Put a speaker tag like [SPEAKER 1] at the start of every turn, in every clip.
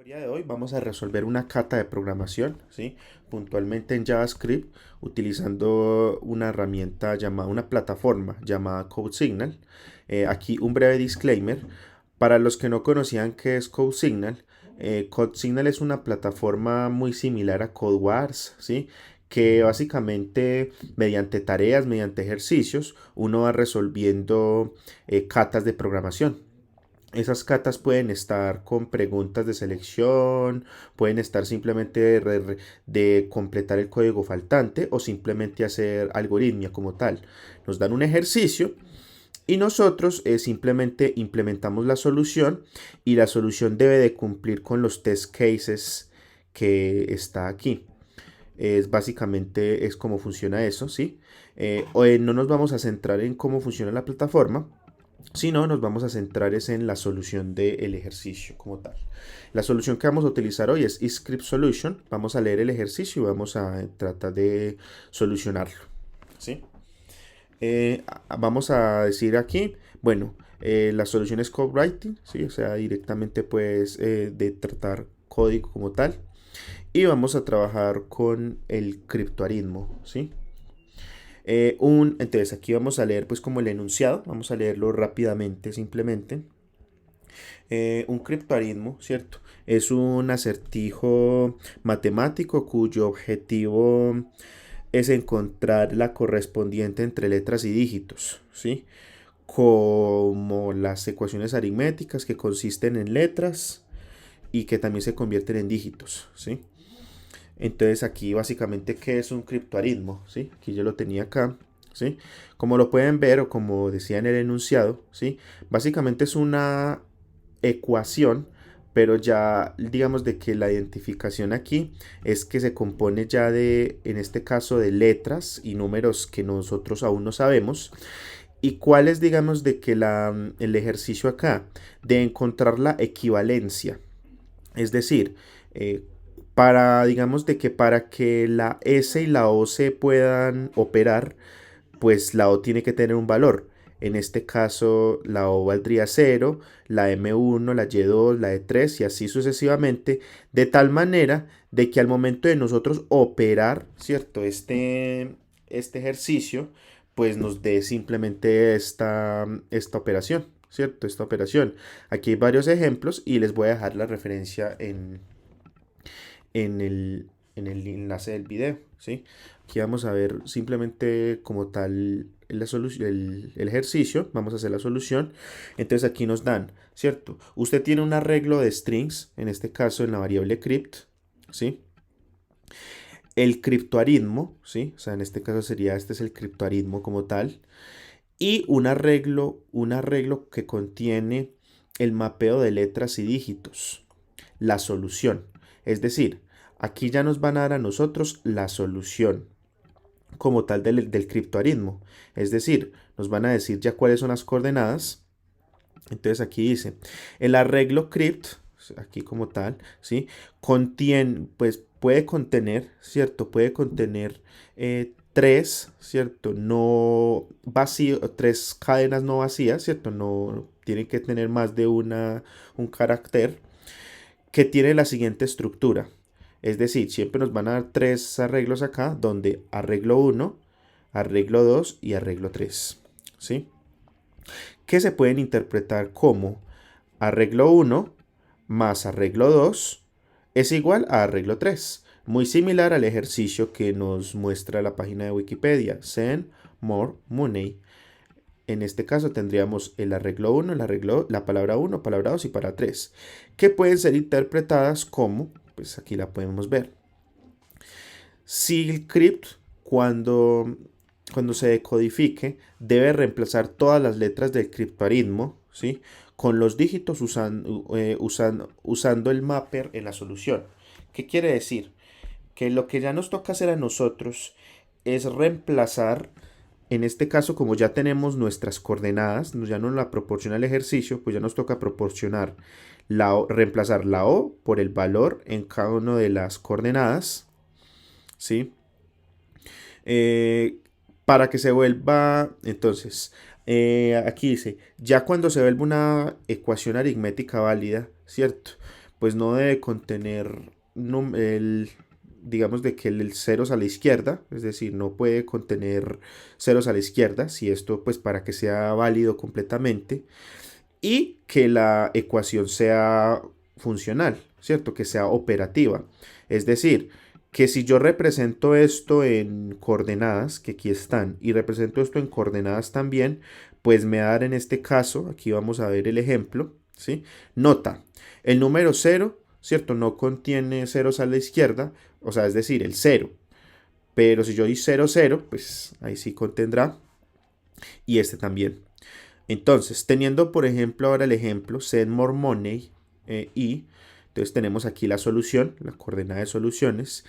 [SPEAKER 1] día de hoy vamos a resolver una cata de programación, ¿sí? Puntualmente en JavaScript, utilizando una herramienta llamada, una plataforma llamada CodeSignal. Aquí un breve disclaimer. Para los que no conocían qué es CodeSignal, CodeSignal es una plataforma muy similar a CodeWars, ¿sí? Que básicamente mediante tareas, mediante ejercicios, uno va resolviendo catas de programación. Esas catas pueden estar con preguntas de selección, pueden estar simplemente de completar el código faltante o simplemente hacer algoritmia como tal. Nos dan un ejercicio y nosotros simplemente implementamos la solución y la solución debe de cumplir con los test cases que está aquí. Es básicamente es cómo funciona eso, ¿sí? Hoy no nos vamos a centrar en cómo funciona la plataforma, si no, nos vamos a centrar es en la solución del ejercicio como tal. La solución que vamos a utilizar hoy es eScript Solution. Vamos a leer el ejercicio y vamos a tratar de solucionarlo. ¿Sí? Vamos a decir aquí, bueno, la solución es code writing, ¿sí? O sea, directamente pues de tratar código como tal. Y vamos a trabajar con el criptoaritmo, ¿sí? Entonces aquí vamos a leer pues como el enunciado, vamos a leerlo rápidamente simplemente. Un criptoaritmo, ¿cierto? Es un acertijo matemático cuyo objetivo es encontrar la correspondiente entre letras y dígitos, ¿sí? Como las ecuaciones aritméticas que consisten en letras y que también se convierten en dígitos, ¿sí? Entonces aquí básicamente, ¿qué es un criptoaritmo? ¿Sí? Aquí yo lo tenía acá, ¿sí? Como lo pueden ver o como decía en el enunciado, ¿sí? Básicamente es una ecuación, pero ya digamos de que la identificación aquí es que se compone ya de, en este caso, de letras y números que nosotros aún no sabemos. ¿Y cuál es, digamos, de que el ejercicio acá? De encontrar la equivalencia. Es decir, digamos, de que para que la S y la O se puedan operar, pues la O tiene que tener un valor. En este caso, la O valdría 0, la M1, la Y2, la E3 y así sucesivamente, de tal manera de que al momento de nosotros operar, ¿cierto? Este ejercicio, pues nos dé simplemente esta operación, ¿cierto? Esta operación. Aquí hay varios ejemplos y les voy a dejar la referencia en el enlace del video, ¿sí? Aquí vamos a ver simplemente como tal el ejercicio, vamos a hacer la solución. Entonces aquí nos dan, ¿cierto? Usted tiene un arreglo de strings, en este caso en la variable crypt, ¿sí? El criptoaritmo, ¿sí? O sea, en este caso sería, este es el criptoaritmo como tal. Y un arreglo que contiene el mapeo de letras y dígitos, la solución. Es decir, aquí ya nos van a dar a nosotros la solución como tal del criptoaritmo. Es decir, nos van a decir ya cuáles son las coordenadas. Entonces aquí dice, el arreglo crypt, aquí como tal, ¿sí? Contiene, pues puede contener, ¿cierto? Puede contener tres, ¿cierto? No vacío, tres cadenas no vacías, ¿cierto? No tienen que tener más de un carácter que tiene la siguiente estructura. Es decir, siempre nos van a dar tres arreglos acá, donde arreglo 1, arreglo 2 y arreglo 3. ¿Sí? Que se pueden interpretar como arreglo 1 más arreglo 2 es igual a arreglo 3. Muy similar al ejercicio que nos muestra la página de Wikipedia, Send More Money. En este caso tendríamos el arreglo 1, la palabra 1, palabra 2 y palabra 3, que pueden ser interpretadas como, pues aquí la podemos ver. Si el crypt, cuando se decodifique, debe reemplazar todas las letras del criptoaritmo, ¿sí? Con los dígitos usando el mapper en la solución. ¿Qué quiere decir? Que lo que ya nos toca hacer a nosotros es reemplazar, en este caso, como ya tenemos nuestras coordenadas, ya nos la proporciona el ejercicio, pues ya nos toca proporcionar reemplazar la O por el valor en cada una de las coordenadas, ¿sí? Eh, para que se vuelva, entonces, aquí dice, ya cuando se vuelva una ecuación aritmética válida, ¿cierto? pues no debe contener digamos de que el ceros a la izquierda, es decir, no puede contener ceros a la izquierda, si esto pues para que sea válido completamente, y que la ecuación sea funcional, ¿cierto? Que sea operativa. Es decir, que si yo represento esto en coordenadas, que aquí están, y represento esto en coordenadas también, pues me va a dar en este caso, aquí vamos a ver el ejemplo, ¿sí? Nota, el número cero, ¿cierto? No contiene ceros a la izquierda, o sea, es decir, el cero. Pero si yo doy 0, 0, pues ahí sí contendrá. Y este también. Entonces, teniendo por ejemplo ahora el ejemplo send more money y entonces tenemos aquí la solución, la coordenada de soluciones.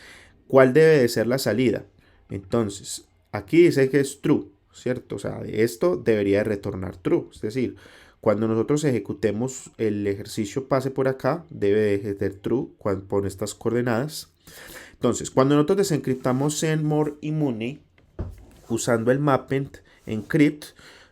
[SPEAKER 1] ¿Cuál debe de ser la salida? Entonces, aquí dice que es true, ¿cierto? O sea, de esto debería de retornar true. Es decir, cuando nosotros ejecutemos el ejercicio pase por acá, debe de ser true por estas coordenadas. Entonces, cuando nosotros desencriptamos send more y money usando el mappend encrypt,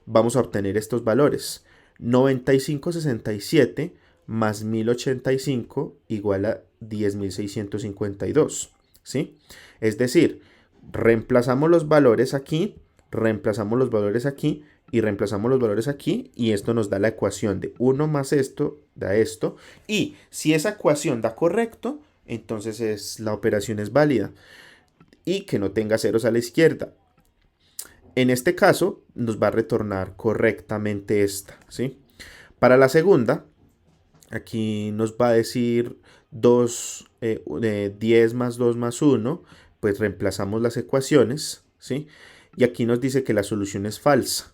[SPEAKER 1] vamos a obtener estos valores. 9567 más 1085 igual a 10.652. ¿Sí? Es decir, reemplazamos los valores aquí, reemplazamos los valores aquí y reemplazamos los valores aquí y esto nos da la ecuación de 1 más esto da esto. Y si esa ecuación da correcto, entonces la operación es válida y que no tenga ceros a la izquierda. En este caso nos va a retornar correctamente esta, ¿sí? Para la segunda, aquí nos va a decir 10 más 2 más 1, pues reemplazamos las ecuaciones, ¿sí? Y aquí nos dice que la solución es falsa,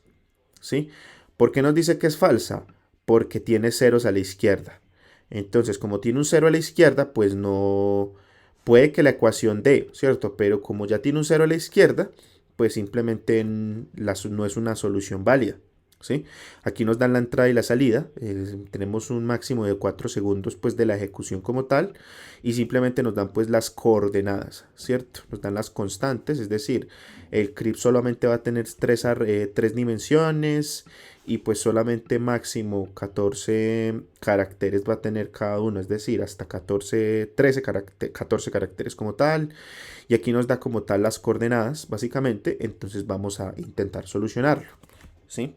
[SPEAKER 1] ¿sí? ¿Por qué nos dice que es falsa? Porque tiene ceros a la izquierda. Entonces, como tiene un cero a la izquierda, pues no puede que la ecuación dé, ¿cierto? Pero como ya tiene un cero a la izquierda, pues simplemente no es una solución válida. ¿Sí? Aquí nos dan la entrada y la salida, tenemos un máximo de 4 segundos pues de la ejecución como tal y simplemente nos dan pues las coordenadas, ¿cierto? Nos dan las constantes, es decir, el CRIP solamente va a tener 3 dimensiones y pues solamente máximo 14 caracteres va a tener cada uno, es decir, hasta 14 caracteres como tal. Y aquí nos da como tal las coordenadas, básicamente, entonces vamos a intentar solucionarlo, ¿sí?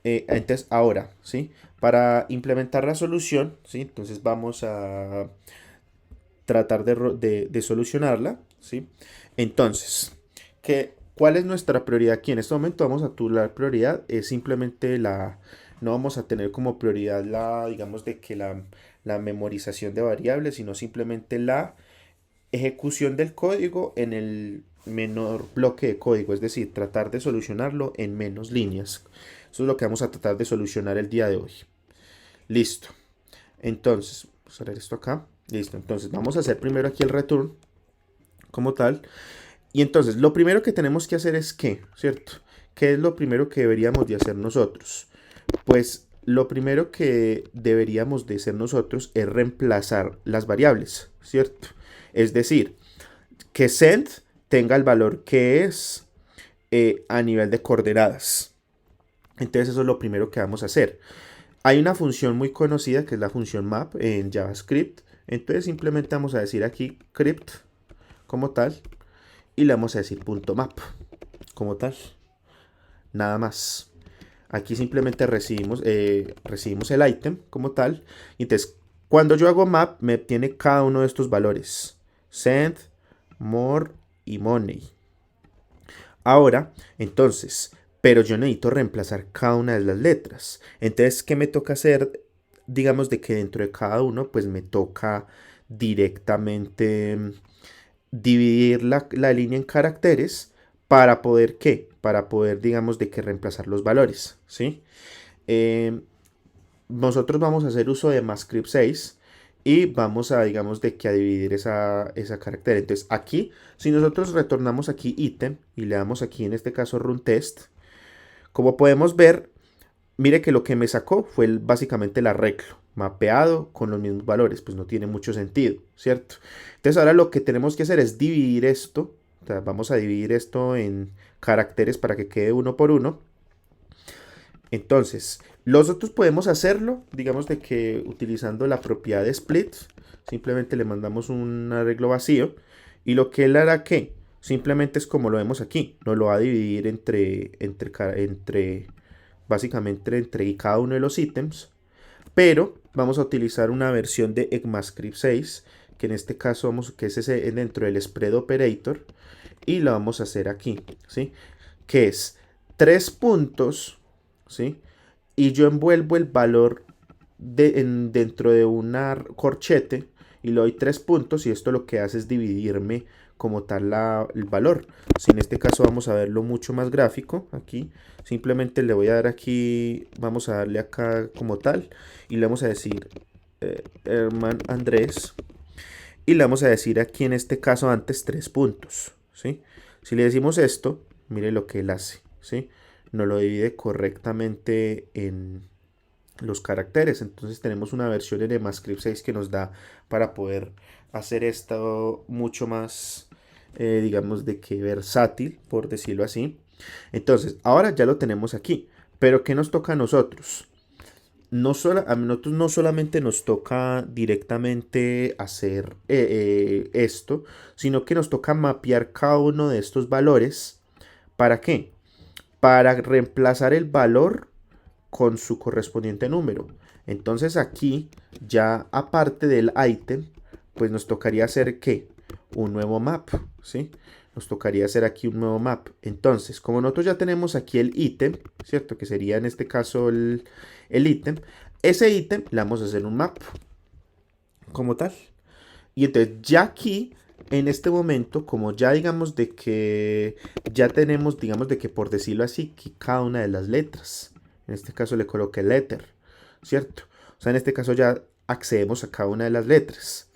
[SPEAKER 1] Entonces, ahora, ¿sí? Para implementar la solución, ¿sí? Entonces vamos a tratar de solucionarla, ¿sí? Entonces, ¿cuál es nuestra prioridad aquí? En este momento vamos a titular prioridad, es simplemente no vamos a tener como prioridad digamos, de que la memorización de variables, sino simplemente la ejecución del código en el menor bloque de código, es decir, tratar de solucionarlo en menos líneas. Eso es lo que vamos a tratar de solucionar el día de hoy. Listo. Entonces, vamos a ver esto acá. Listo. Entonces, vamos a hacer primero aquí el return como tal. Y entonces, lo primero que tenemos que hacer es ¿qué? ¿Cierto? ¿Qué es lo primero que deberíamos de hacer nosotros? Pues lo primero que deberíamos de hacer nosotros es reemplazar las variables, ¿cierto? Es decir, que send tenga el valor que es a nivel de coordenadas. Entonces eso es lo primero que vamos a hacer. Hay una función muy conocida que es la función map en JavaScript. Entonces simplemente vamos a decir aquí crypt como tal y le vamos a decir .map como tal. Nada más. Aquí simplemente recibimos el item como tal. Y entonces cuando yo hago map me obtiene cada uno de estos valores. Send, more y money. Ahora, entonces, pero yo necesito reemplazar cada una de las letras. Entonces, ¿qué me toca hacer? Digamos de que dentro de cada uno, pues me toca directamente dividir la línea en caracteres para poder, ¿qué? Para poder, digamos, de que reemplazar los valores, ¿sí? Nosotros vamos a hacer uso de mascript 6 y vamos a, digamos, de que a dividir esa carácter. Entonces aquí, si nosotros retornamos aquí ítem y le damos aquí en este caso run test, como podemos ver, mire que lo que me sacó fue básicamente el arreglo mapeado con los mismos valores, pues no tiene mucho sentido, ¿cierto? Entonces ahora lo que tenemos que hacer es dividir esto, o sea, vamos a dividir esto en caracteres para que quede uno por uno Entonces, nosotros podemos hacerlo, digamos de que utilizando la propiedad de split, simplemente le mandamos un arreglo vacío y lo que él hará que simplemente es como lo vemos aquí, nos lo va a dividir entre básicamente entre cada uno de los ítems, pero vamos a utilizar una versión de ECMAScript 6, que en este caso que es ese dentro del spread operator, y lo vamos a hacer aquí, ¿sí? Que es 3 puntos, ¿sí? Y yo envuelvo el valor dentro de una corchete y le doy 3 puntos y esto lo que hace es dividirme como tal el valor. Si en este caso vamos a verlo mucho más gráfico, aquí simplemente le voy a dar aquí, vamos a darle acá como tal y le vamos a decir Herman Andrés y le vamos a decir aquí en este caso antes 3 puntos, ¿sí? Si le decimos esto, mire lo que él hace, ¿sí? Nos lo divide correctamente en los caracteres. Entonces tenemos una versión en ECMAScript 6 que nos da para poder hacer esto mucho más, digamos, de que versátil, por decirlo así. Entonces, ahora ya lo tenemos aquí. Pero ¿qué nos toca a nosotros? A nosotros no solamente nos toca directamente hacer esto, sino que nos toca mapear cada uno de estos valores. ¿Para qué? Para reemplazar el valor con su correspondiente número. Entonces aquí, ya aparte del ítem, pues nos tocaría hacer ¿qué? Un nuevo map, ¿sí? Nos tocaría hacer aquí un nuevo map. Entonces, como nosotros ya tenemos aquí el ítem, ¿cierto? Que sería en este caso el ítem. Ese ítem le vamos a hacer un map como tal. Y entonces ya aquí, en este momento, como ya digamos de que ya tenemos, digamos de que por decirlo así, que cada una de las letras. En este caso le coloqué letter, ¿cierto? O sea, en este caso ya accedemos a cada una de las letras.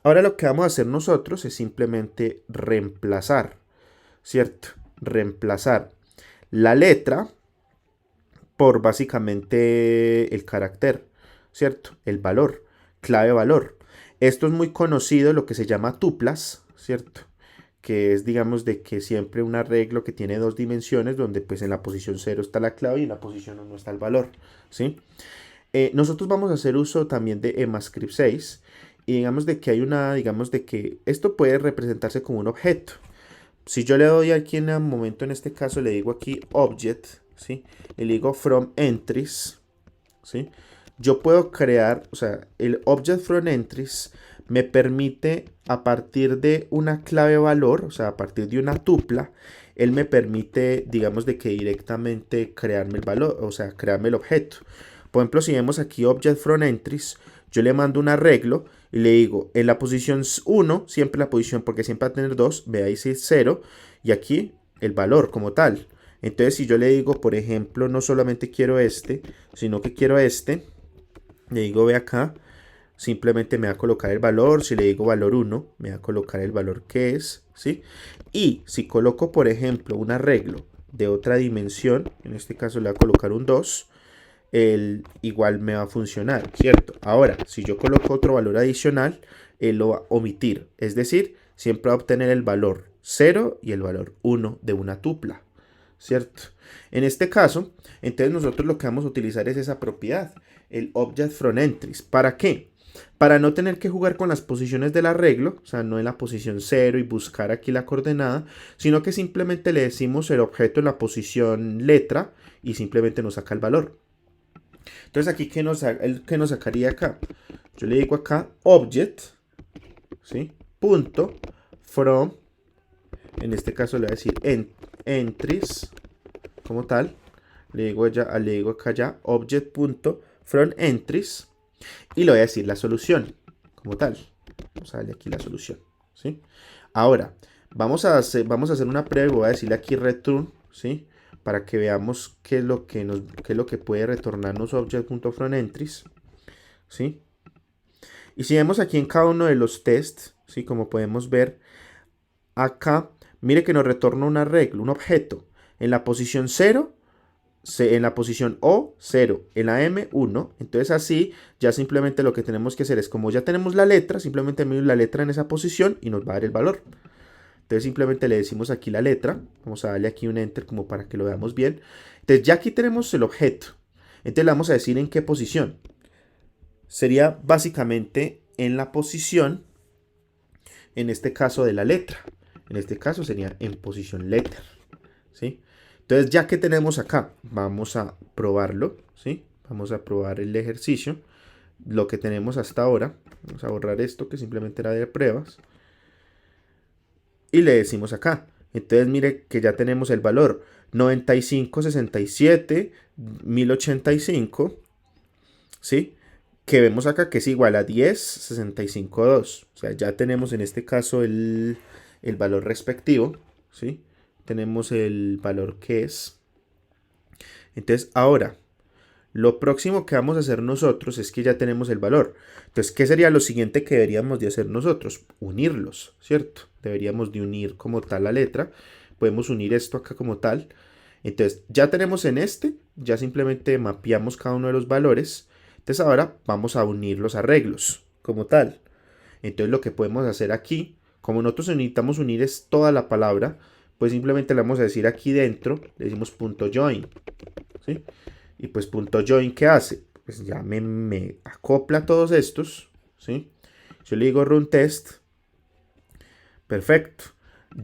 [SPEAKER 1] Ahora lo que vamos a hacer nosotros es simplemente reemplazar, ¿cierto? Reemplazar la letra por básicamente el carácter, ¿cierto? El valor, clave valor. Esto es muy conocido, lo que se llama tuplas, ¿cierto? Que es, digamos, de que siempre un arreglo que tiene dos dimensiones, donde pues en la posición 0 está la clave y en la posición 1 está el valor, ¿sí? Nosotros vamos a hacer uso también de ECMAScript 6 y digamos de que hay una, digamos de que esto puede representarse como un objeto. Si yo le doy aquí en el momento, en este caso le digo aquí object, ¿sí? Le digo from entries, ¿sí? Yo puedo crear, o sea, el object from entries me permite a partir de una clave valor, o sea, a partir de una tupla, él me permite, digamos, de que directamente crearme el valor, o sea, crearme el objeto. Por ejemplo, si vemos aquí object from entries, yo le mando un arreglo y le digo, en la posición 1, siempre la posición, porque siempre va a tener 2, veáis es 0, y aquí el valor como tal. Entonces, si yo le digo, por ejemplo, no solamente quiero este, sino que quiero este, le digo, ve acá, simplemente me va a colocar el valor. Si le digo valor 1, me va a colocar el valor que es, ¿sí? Y si coloco, por ejemplo, un arreglo de otra dimensión, en este caso le voy a colocar un 2, él igual me va a funcionar, ¿cierto? Ahora, si yo coloco otro valor adicional, él lo va a omitir. Es decir, siempre va a obtener el valor 0 y el valor 1 de una tupla, ¿cierto? En este caso, entonces nosotros lo que vamos a utilizar es esa propiedad, el object from entries. ¿Para qué? Para no tener que jugar con las posiciones del arreglo, o sea, no en la posición 0 y buscar aquí la coordenada, sino que simplemente le decimos el objeto en la posición letra y simplemente nos saca el valor. Entonces aquí, ¿qué nos sacaría acá? Yo le digo acá object, ¿sí? Punto from, en este caso le voy a decir entries, como tal. Le digo acá ya object.from entries y le voy a decir la solución, como tal. Vamos a darle aquí la solución, ¿sí? Ahora, vamos a hacer una prueba y voy a decirle aquí return, ¿sí? Para que veamos qué es lo que puede retornarnos object.from entries, ¿sí? Y si vemos aquí en cada uno de los tests, ¿sí? Como podemos ver acá, mire que nos retorna un arreglo, un objeto. En la posición 0, en la posición O, 0, en la M, 1. Entonces así, ya simplemente lo que tenemos que hacer es, como ya tenemos la letra, simplemente miramos la letra en esa posición y nos va a dar el valor. Entonces simplemente le decimos aquí la letra. Vamos a darle aquí un enter como para que lo veamos bien. Entonces ya aquí tenemos el objeto. Entonces le vamos a decir en qué posición. Sería básicamente en la posición, en este caso de la letra. En este caso sería en posición letter, ¿sí? Entonces ya que tenemos acá, vamos a probarlo, ¿sí? Vamos a probar el ejercicio. Lo que tenemos hasta ahora. Vamos a borrar esto que simplemente era de pruebas. Y le decimos acá. Entonces mire que ya tenemos el valor 9567 1085, ¿sí? Que vemos acá que es igual a 10,65,2. O sea, ya tenemos en este caso el valor respectivo, ¿sí? Tenemos el valor que es. Entonces, ahora, lo próximo que vamos a hacer nosotros es que ya tenemos el valor. Entonces, ¿qué sería lo siguiente que deberíamos de hacer nosotros? Unirlos, ¿cierto? Deberíamos de unir como tal la letra. Podemos unir esto acá como tal. Entonces, ya tenemos en este, ya simplemente mapeamos cada uno de los valores. Entonces, ahora vamos a unir los arreglos como tal. Entonces, lo que podemos hacer aquí, como nosotros necesitamos unir es toda la palabra, pues simplemente le vamos a decir aquí dentro, le decimos .join, ¿sí? Y pues .join, ¿qué hace? Pues ya me acopla todos estos, ¿sí? Yo le digo run test, perfecto.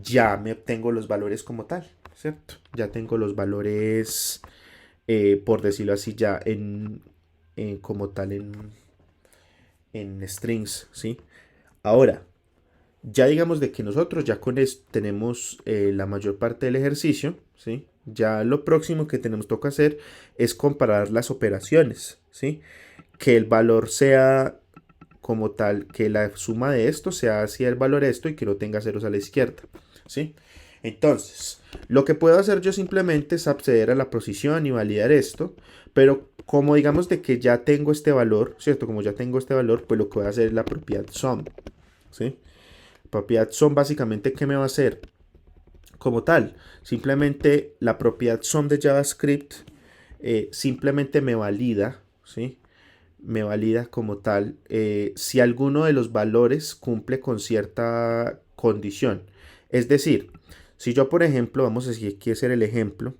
[SPEAKER 1] Ya me obtengo los valores como tal, ¿cierto? Ya tengo los valores, por decirlo así, ya como tal en strings, ¿sí? Ahora, ya digamos de que nosotros ya con esto tenemos la mayor parte del ejercicio, ¿sí? Ya lo próximo que toca hacer es comparar las operaciones, ¿sí? Que el valor sea como tal, que la suma de esto sea hacia el valor esto y que no tenga ceros a la izquierda, ¿sí? Entonces, lo que puedo hacer yo simplemente es acceder a la posición y validar esto, pero como digamos de que ya tengo este valor, ¿cierto? Como ya tengo este valor, pues lo que voy a hacer es la propiedad sum, ¿sí? Propiedad sum básicamente, ¿qué me va a hacer? Como tal, simplemente la propiedad sum de JavaScript simplemente me valida, ¿sí? Me valida como tal si alguno de los valores cumple con cierta condición. Es decir, si yo por ejemplo, vamos a decir, aquí hacer el ejemplo,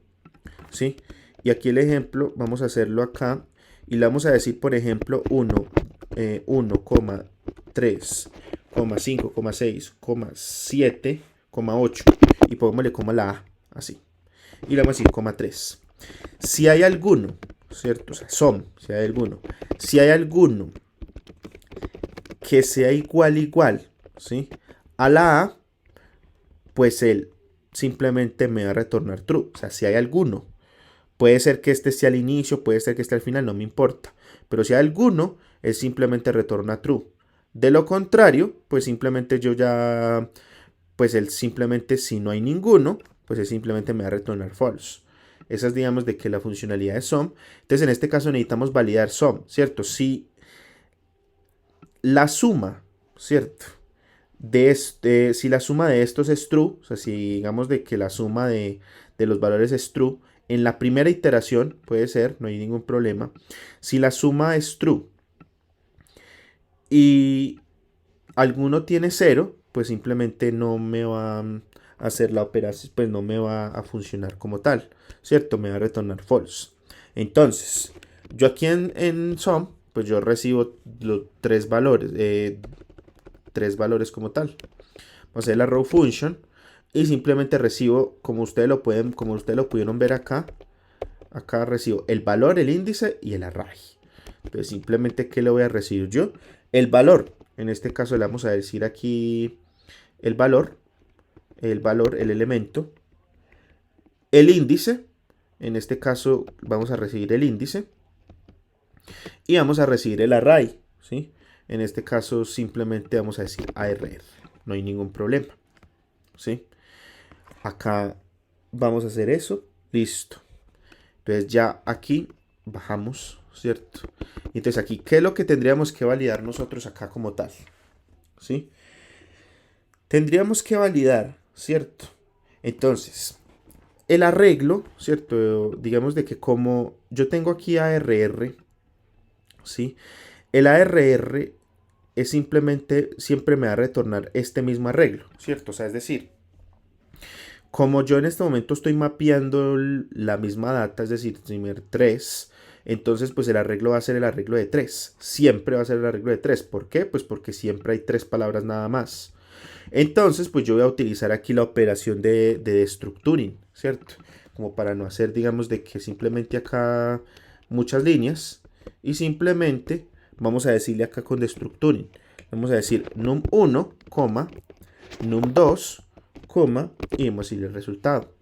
[SPEAKER 1] ¿sí? Y aquí el ejemplo, vamos a hacerlo acá y le vamos a decir, por ejemplo, 1,3, 5, 6, 7, 8 y pongámosle coma la A, así. Y le vamos a decir coma 3. Si hay alguno, ¿cierto? O sea, si hay alguno que sea igual, ¿sí? A la A, pues él simplemente me va a retornar true. O sea, si hay alguno. Puede ser que este esté al inicio, puede ser que esté al final, no me importa. Pero si hay alguno, él simplemente retorna true. De lo contrario, pues simplemente yo ya, pues él simplemente si no hay ninguno, pues él simplemente me va a retornar false. Esa es, digamos, de que la funcionalidad de sum. Entonces, en este caso necesitamos validar sum, ¿cierto? Si la suma, ¿cierto? Si la suma de estos es true, o sea, si digamos de que la suma de los valores es true, en la primera iteración puede ser, no hay ningún problema. Si la suma es true y alguno tiene 0, pues simplemente no me va a hacer la operación, pues no me va a funcionar como tal, ¿cierto? Me va a retornar false. Entonces, yo aquí en sum, pues yo recibo los tres valores como tal. Vamos a hacer la row function y simplemente recibo, como ustedes lo pudieron ver acá recibo el valor, el índice y el array. Entonces simplemente, ¿qué le voy a recibir yo? El valor. En este caso le vamos a decir aquí el valor, el elemento, el índice. En este caso vamos a recibir el índice y vamos a recibir el array, ¿sí? En este caso simplemente vamos a decir arr. No hay ningún problema, ¿sí? Acá vamos a hacer eso. Listo. Entonces ya aquí bajamos, ¿cierto? Entonces aquí, ¿qué es lo que tendríamos que validar nosotros acá como tal? ¿Sí? Tendríamos que validar, ¿cierto? Entonces, el arreglo, ¿cierto? Digamos de que como yo tengo aquí ARR, ¿sí? El ARR es simplemente, siempre me va a retornar este mismo arreglo, ¿cierto? O sea, es decir, Como yo en este momento estoy mapeando la misma data, es decir, primer 3, entonces pues el arreglo va a ser el arreglo de 3. Siempre va a ser el arreglo de 3. ¿Por qué? Pues porque siempre hay 3 palabras nada más. Entonces pues yo voy a utilizar aquí la operación de destructuring, ¿cierto? Como para no hacer, digamos, de que simplemente acá muchas líneas y simplemente vamos a decirle acá con destructuring. Vamos a decir num1, num2, y vamos a decirle el resultado,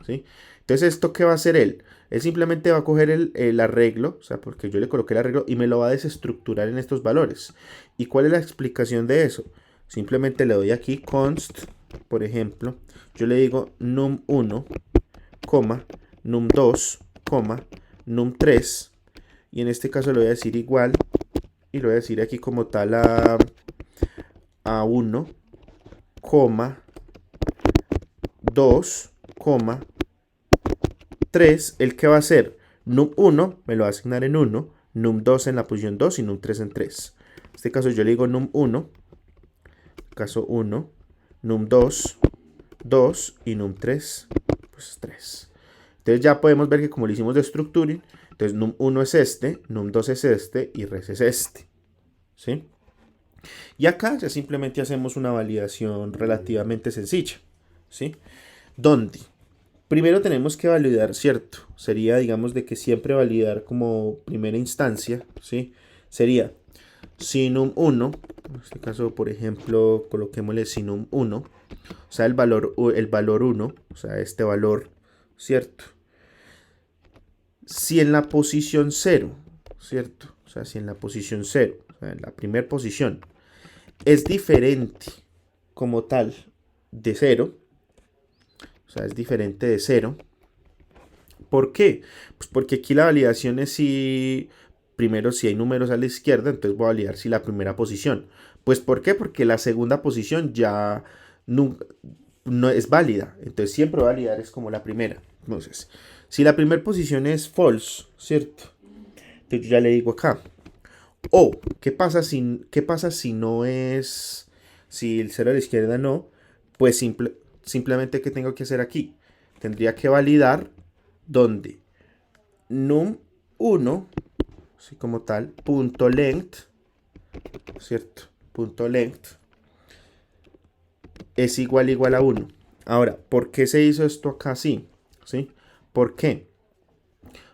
[SPEAKER 1] ¿sí? Entonces, ¿esto qué va a hacer él? Él simplemente va a coger el arreglo, o sea, porque yo le coloqué el arreglo y me lo va a desestructurar en estos valores. ¿Y cuál es la explicación de eso? Simplemente le doy aquí const, por ejemplo, yo le digo num1, num2, num3, y en este caso le voy a decir igual, y le voy a decir aquí como tal a 1, 2, 3, ¿el que va a hacer? Num1 me lo va a asignar en 1, num2 en la posición 2 y num3 en 3. En este caso yo le digo num1, caso 1, num2, 2 y num3, pues 3. Entonces ya podemos ver que como lo hicimos de structuring, entonces num1 es este, num2 es este y res es este, ¿sí? Y acá ya simplemente hacemos una validación relativamente sencilla, ¿sí? Donde primero tenemos que validar, ¿cierto? Sería, digamos, de que siempre validar como primera instancia, ¿sí? Sería sinum1, en este caso, por ejemplo, coloquémosle sinum1, o sea, el valor 1, o sea, este valor, ¿cierto? Si en la posición 0, ¿cierto? O sea, si en la posición 0, o sea, en la primera posición, es diferente como tal de 0, o sea, es diferente de 0. ¿Por qué? Pues porque aquí la validación es si, primero si hay números a la izquierda, entonces voy a validar si la primera posición. Pues ¿por qué? Porque la segunda posición ya no es válida, entonces siempre voy a validar es como la primera. Entonces, si la primera posición es false, ¿cierto? Entonces yo ya le digo acá. O, ¿qué pasa si no es, si el 0 a la izquierda no? Pues simplemente, ¿qué tengo que hacer aquí? Tendría que validar donde num1, así como tal, punto length, ¿cierto? Punto length es igual a 1. Ahora, ¿por qué se hizo esto acá así? ¿Sí? ¿Por qué?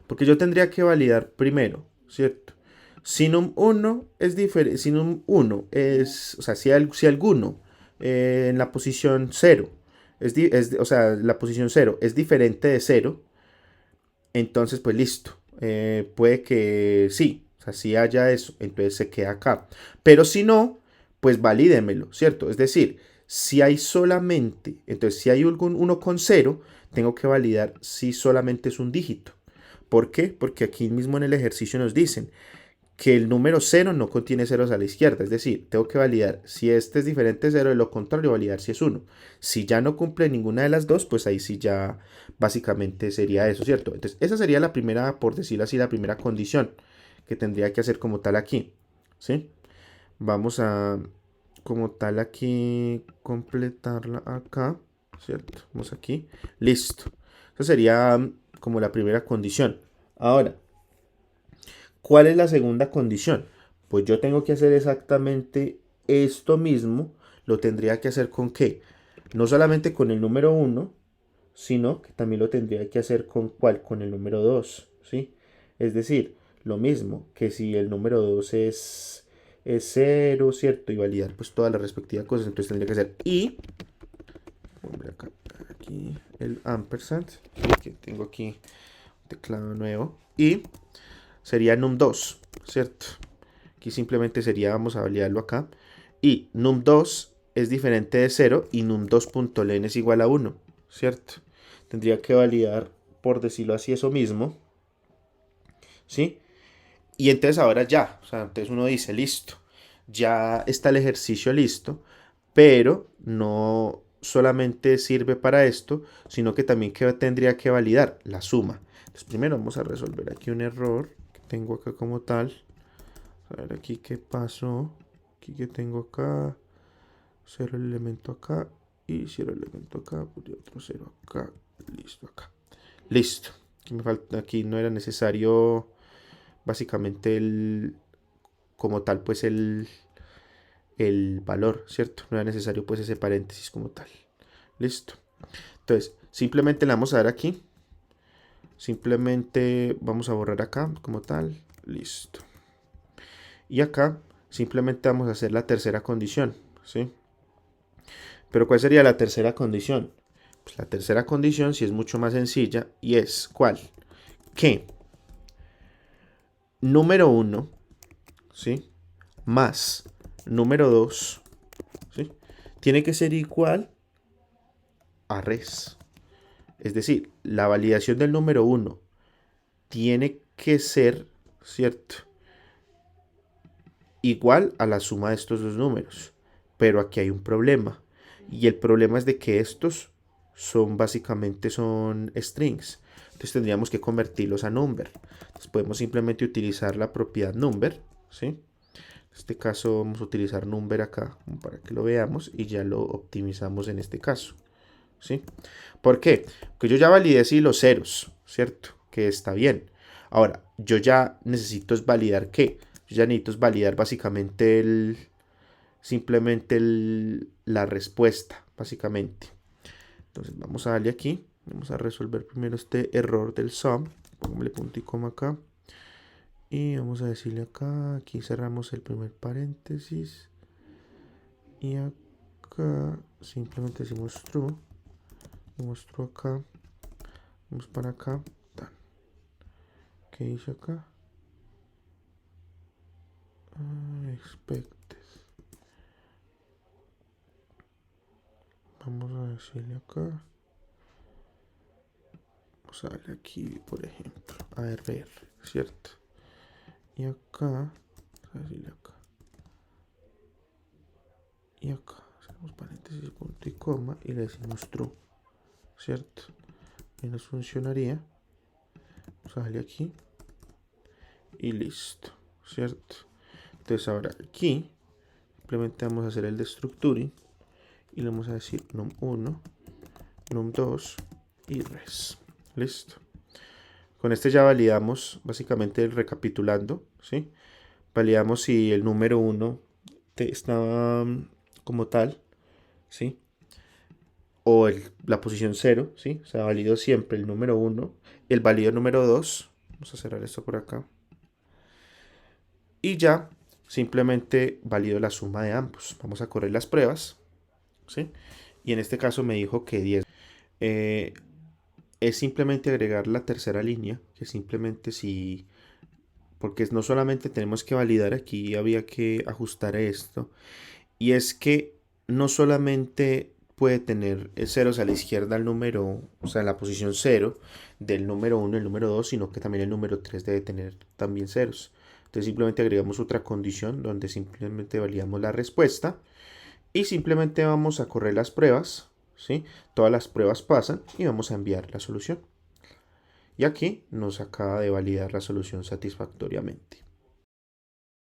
[SPEAKER 1] Porque yo tendría que validar primero, ¿cierto? Si num1 es diferente, si num1 es, o sea, si alguno en la posición 0, o sea, la posición 0 es diferente de 0, entonces pues listo, puede que sí, o sea, si haya eso, entonces se queda acá. Pero si no, pues valídemelo, ¿cierto? Es decir, si hay solamente, entonces si hay algún 1 con 0, tengo que validar si solamente es un dígito. ¿Por qué? Porque aquí mismo en el ejercicio nos dicen que el número 0 no contiene ceros a la izquierda, es decir, tengo que validar si este es diferente de 0, de lo contrario validar si es 1. Si ya no cumple ninguna de las dos, pues ahí sí ya básicamente sería eso, ¿cierto? Entonces esa sería la primera, por decirlo así, la primera condición que tendría que hacer como tal aquí, ¿sí? Vamos a como tal aquí completarla acá, ¿cierto? Vamos aquí, listo. Esa sería como la primera condición. Ahora, ¿cuál es la segunda condición? Pues yo tengo que hacer exactamente esto mismo. Lo tendría que hacer con qué? No solamente con el número 1, sino que también lo tendría que hacer con ¿cuál? Con el número 2, ¿sí? Es decir, lo mismo que si el número 2 es 0, ¿cierto? Y validar pues todas las respectivas cosas. Entonces tendría que hacer y, acá, aquí el ampersand, que tengo aquí un teclado nuevo, y sería num2, ¿cierto? Aquí simplemente sería, vamos a validarlo acá, y num2 es diferente de 0 y num2.len es igual a 1, ¿cierto? Tendría que validar, por decirlo así, eso mismo, ¿sí? Y entonces ahora ya, o sea, entonces uno dice, listo, ya está el ejercicio listo, pero no solamente sirve para esto, sino que también tendría que validar la suma. Entonces primero vamos a resolver aquí un error que tengo acá como tal. A ver aquí qué pasó. Aquí que tengo acá. Cero el elemento acá. y cierro el elemento acá, pondría otro 0 acá, listo acá. Listo. Aquí me falta, aquí no era necesario básicamente como tal pues el valor, ¿cierto? No era necesario pues ese paréntesis como tal. Listo. Entonces, simplemente le vamos a dar aquí. Simplemente vamos a borrar acá como tal. Listo. Y acá simplemente vamos a hacer la tercera condición, ¿sí? Pero ¿cuál sería la tercera condición? Pues la tercera condición sí es mucho más sencilla y es ¿cuál? Que número 1, ¿sí? Más número 2, ¿sí? Tiene que ser igual a res. Es decir, la validación del número 1 tiene que ser, ¿cierto? Igual a la suma de estos dos números. Pero aquí hay un problema. Y el problema es de que estos básicamente son strings. Entonces tendríamos que convertirlos a number. Entonces podemos simplemente utilizar la propiedad number, ¿sí? En este caso vamos a utilizar number acá para que lo veamos y ya lo optimizamos en este caso, ¿sí? ¿Por qué? Porque yo ya validé sí los ceros, ¿cierto? Que está bien. Ahora, yo ya necesito es validar ¿qué? Yo ya necesito es validar básicamente simplemente la respuesta, básicamente. Entonces vamos a darle aquí, vamos a resolver primero este error del sum, pongámosle punto y coma acá, y vamos a decirle acá, aquí cerramos el primer paréntesis, y acá simplemente decimos true, true acá, vamos para acá, ¿qué dice acá? Expected. Vamos a decirle acá. Vamos a darle aquí, por ejemplo, ARR, ¿cierto? Y acá, vamos a decirle acá. Y acá, hacemos paréntesis, punto y coma, y le decimos true, ¿cierto? Y nos funcionaría. Vamos a darle aquí. Y listo, ¿cierto? Entonces ahora aquí, simplemente vamos a hacer el destructuring. Y le vamos a decir num1, num2 y res. Listo. Con este ya validamos, básicamente recapitulando, ¿sí? Validamos si el número 1 estaba como tal, ¿sí? O la posición 0, ¿sí? O sea, valido siempre el número 1, el válido número 2. Vamos a cerrar esto por acá. Y ya, simplemente valido la suma de ambos. Vamos a correr las pruebas, ¿sí? Y en este caso me dijo que 10. Es simplemente agregar la tercera línea, que simplemente si, porque no solamente tenemos que validar aquí, había que ajustar esto, y es que no solamente puede tener ceros a la izquierda el número, o sea, la posición 0 del número 1 y el número 2, sino que también el número 3 debe tener también ceros. Entonces simplemente agregamos otra condición donde simplemente validamos la respuesta y simplemente vamos a correr las pruebas, ¿sí? Todas las pruebas pasan y vamos a enviar la solución. Y aquí nos acaba de validar la solución satisfactoriamente.